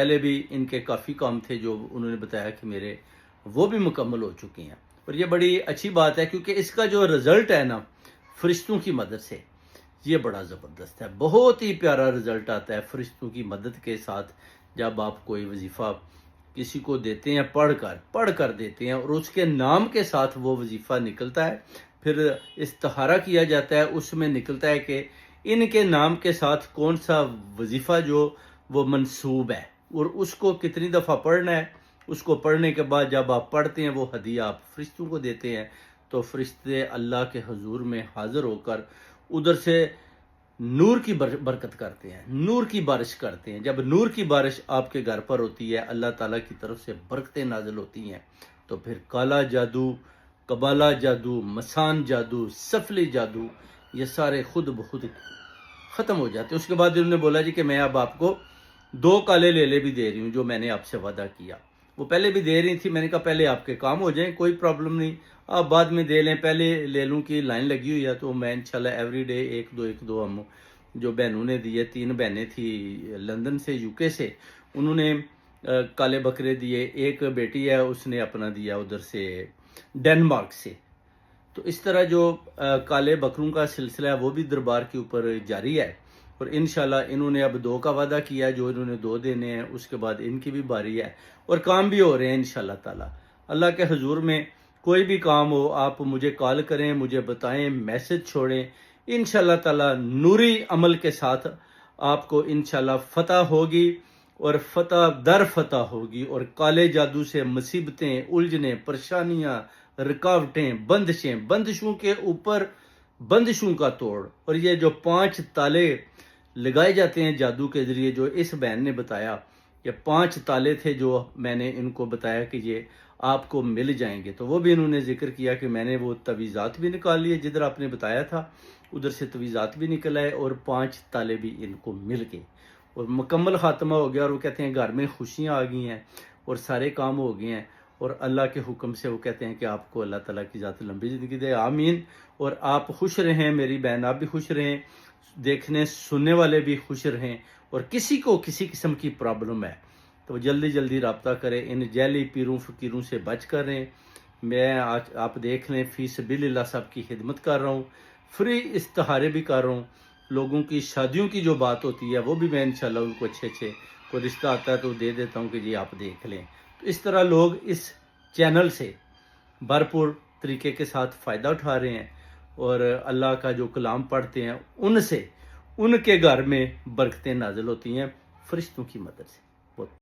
پہلے بھی ان کے کافی کام تھے جو انہوں نے بتایا کہ میرے وہ بھی مکمل ہو چکے ہیں، اور یہ بڑی اچھی بات ہے کیونکہ اس کا جو رزلٹ ہے نا فرشتوں کی مدد سے، یہ بڑا زبردست ہے، بہت ہی پیارا رزلٹ آتا ہے فرشتوں کی مدد کے ساتھ۔ جب آپ کوئی وظیفہ کسی کو دیتے ہیں پڑھ کر دیتے ہیں اور اس کے نام کے ساتھ وہ وظیفہ نکلتا ہے، پھر استخارہ کیا جاتا ہے، اس میں نکلتا ہے کہ ان کے نام کے ساتھ کون سا وظیفہ جو وہ منسوب ہے اور اس کو کتنی دفعہ پڑھنا ہے۔ اس کو پڑھنے کے بعد جب آپ پڑھتے ہیں وہ ہدیہ آپ فرشتوں کو دیتے ہیں، تو فرشتے اللہ کے حضور میں حاضر ہو کر ادھر سے نور کی برکت کرتے ہیں، نور کی بارش کرتے ہیں۔ جب نور کی بارش آپ کے گھر پر ہوتی ہے، اللہ تعالیٰ کی طرف سے برکتیں نازل ہوتی ہیں، تو پھر کالا جادو، قبالہ جادو، مسان جادو، سفلی جادو، یہ سارے خود بخود ختم ہو جاتے ہیں۔ اس کے بعد انہوں نے بولا جی کہ میں اب آپ کو 2 کالے لیلے بھی دے رہی ہوں جو میں نے آپ سے وعدہ کیا۔ وہ پہلے بھی دے رہی تھی، میں نے کہا پہلے آپ کے کام ہو جائیں، کوئی پرابلم نہیں، آپ بعد میں دے لیں، پہلے لیلوں کی لائن لگی ہوئی ہے تو میں انشاءاللہ ایوری ڈے ایک دو ہم جو بہنوں نے دیے، 3 بہنیں تھی لندن سے، یو کے سے، انہوں نے کالے بکرے دیے، ایک بیٹی ہے اس نے اپنا دیا ادھر سے ڈنمارک سے۔ تو اس طرح جو کالے بکروں کا سلسلہ ہے وہ بھی دربار کے اوپر جاری ہے، اور انشاءاللہ انہوں نے اب 2 کا وعدہ کیا، جو انہوں نے 2 دینے ہیں، اس کے بعد ان کی بھی باری ہے، اور کام بھی ہو رہے ہیں انشاءاللہ تعالی۔ اللہ کے حضور میں کوئی بھی کام ہو آپ مجھے کال کریں، مجھے بتائیں، میسج چھوڑیں، انشاءاللہ تعالی نوری عمل کے ساتھ آپ کو انشاءاللہ فتح ہوگی، اور فتح در فتح ہوگی، اور کالے جادو سے مصیبتیں، الجھنیں، پریشانیاں، رکاوٹیں، بندشوں کے اوپر بندشوں کا توڑ۔ اور یہ جو 5 تالے لگائے جاتے ہیں جادو کے ذریعے، جو اس بہن نے بتایا، یہ 5 تالے تھے جو میں نے ان کو بتایا کہ یہ آپ کو مل جائیں گے، تو وہ بھی انہوں نے ذکر کیا کہ میں نے وہ تویزات بھی نکال لیے، جدھر آپ نے بتایا تھا ادھر سے تویزات بھی نکل آئے، اور 5 تالے بھی ان کو مل گئے، اور مکمل خاتمہ ہو گیا، اور وہ کہتے ہیں گھر میں خوشیاں آ گئی ہیں اور سارے کام ہو گئے ہیں، اور اللہ کے حکم سے وہ کہتے ہیں کہ آپ کو اللہ تعالیٰ کی ذات لمبی زندگی دے، آمین۔ اور آپ خوش رہیں، میری بہن آپ بھی خوش رہیں، دیکھنے سننے والے بھی خوش رہیں، اور کسی کو کسی قسم کی پرابلم ہے تو جلدی رابطہ کریں، ان جعلی پیروں فقیروں سے بچ کر رہیں۔ میں آج آپ دیکھ لیں فی سبیل اللہ صاحب کی خدمت کر رہا ہوں، فری استخارے بھی کر رہا ہوں، لوگوں کی شادیوں کی جو بات ہوتی ہے وہ بھی میں انشاءاللہ ان کو اچھے کوئی رشتہ آتا ہے تو دے دیتا ہوں کہ جی آپ دیکھ لیں۔ تو اس طرح لوگ اس چینل سے بھرپور طریقے کے ساتھ فائدہ اٹھا رہے ہیں، اور اللہ کا جو کلام پڑھتے ہیں ان سے ان کے گھر میں برکتیں نازل ہوتی ہیں فرشتوں کی مدد سے۔